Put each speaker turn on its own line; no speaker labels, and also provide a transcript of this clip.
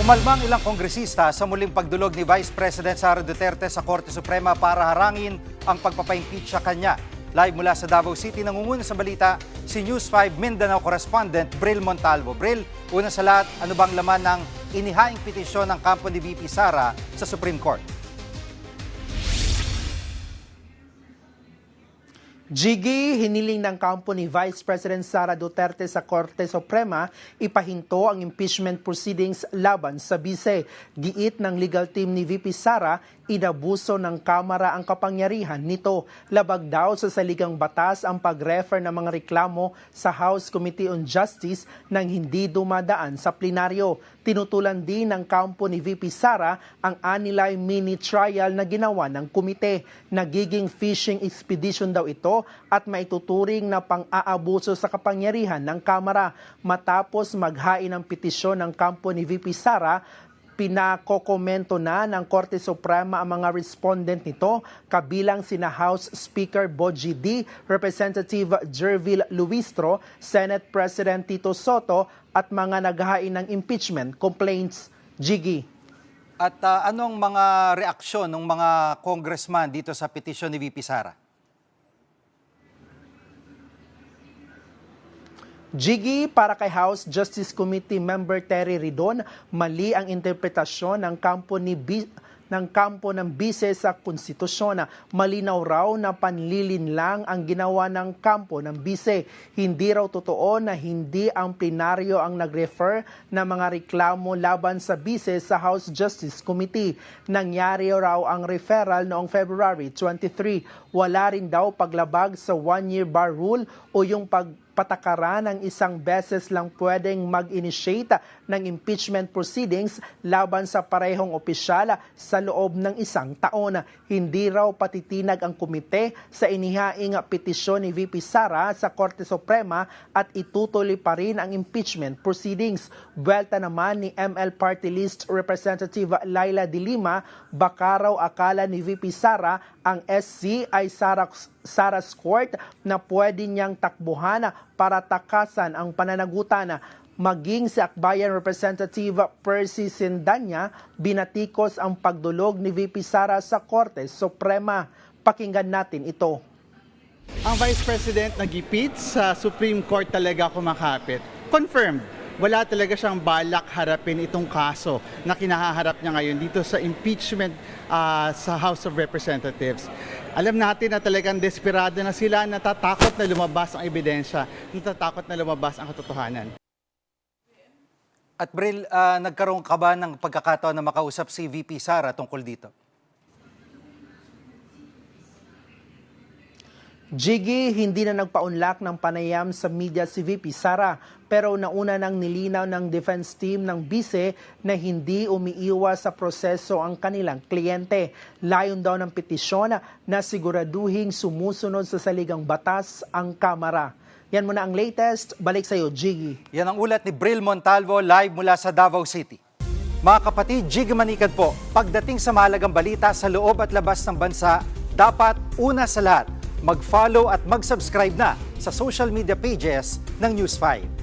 Umalmang ilang kongresista sa muling pagdulog ni Vice President Sara Duterte sa Korte Suprema para harangin ang pagpapa-impeach sa kanya. Live mula sa Davao City, nangunguna sa balita si News 5 Mindanao correspondent Bril Montalvo. Bril, una sa lahat, ano bang laman ng inihaing petisyon ng kampo ni VP Sara sa Supreme Court?
Jiggy, hiniling ng kampo ni Vice President Sara Duterte sa Korte Suprema ipahinto ang impeachment proceedings laban sa bise. Giit ng legal team ni VP Sara, inabuso ng Kamara ang kapangyarihan nito. Labag daw sa saligang batas ang pag-refer ng mga reklamo sa House Committee on Justice nang hindi dumadaan sa plenaryo. Tinutulan din ng kampo ni VP Sara ang anilay mini trial na ginawa ng komite. Nagiging fishing expedition daw ito at maituturing na pang-aabuso sa kapangyarihan ng Kamara. Matapos maghain ng petisyon ng kampo ni VP Sara, pinakokomento na ng Korte Suprema ang mga respondent nito, kabilang sina House Speaker Bogie D, Representative Jervil Luistro, Senate President Tito Soto at mga naghain ng impeachment complaints. Jiggy.
At anong mga reaksyon ng mga congressman dito sa petisyon ni VP Sara?
Jiggy, para kay House Justice Committee Member Terry Ridon, mali ang interpretasyon ng kampo ng bise sa konstitusyon. Malinaw raw na panlilin lang ang ginawa ng kampo ng bise. Hindi raw totoo na hindi ang plenaryo ang nag-refer ng mga reklamo laban sa bise sa House Justice Committee. Nangyari raw ang referral noong February 23. Wala rin daw paglabag sa one-year bar rule o yung patakaran ng isang beses lang pwedeng mag-initiate ng impeachment proceedings laban sa parehong opisyal sa loob ng isang taon. Hindi raw patitinag ang komite sa inihaing petisyon ni VP Sara sa Korte Suprema at itutuloy pa rin ang impeachment proceedings. Buwelta naman ni ML Party List Representative Laila de Lima, baka raw akala ni VP Sara ang SC ay Sara's Court na pwede niyang takbuhan para takasan ang pananagutan. Maging si Akbayan Representative Percy Sindanya, binatikos ang pagdulog ni VP Sara sa Korte Suprema. Pakinggan natin ito.
Ang Vice President nagipit sa Supreme Court talaga kumakapit. Confirmed. Wala talaga siyang balak harapin itong kaso na kinahaharap niya ngayon dito sa impeachment sa House of Representatives. Alam natin na talagang desperado na sila, natatakot na lumabas ang ebidensya, natatakot na lumabas ang katotohanan.
At Bril, nagkaroon ka ba ng pagkakataon na makausap si VP Sara tungkol dito?
Jiggy, hindi na nagpaunlak ng panayam sa media si VP Sara, pero nauna nang nilinaw ng defense team ng bise na hindi umiiwas sa proseso ang kanilang kliyente. Layon daw ng petisyon na siguraduhing sumusunod sa saligang batas ang Kamara. Yan muna ang latest. Balik sa iyo, Jiggy.
Yan ang ulat ni Bril Montalvo live mula sa Davao City. Mga kapatid, Jiggy Manikad po. Pagdating sa mahalagang balita sa loob at labas ng bansa, dapat una sa lahat, mag-follow at mag-subscribe na sa social media pages ng News 5.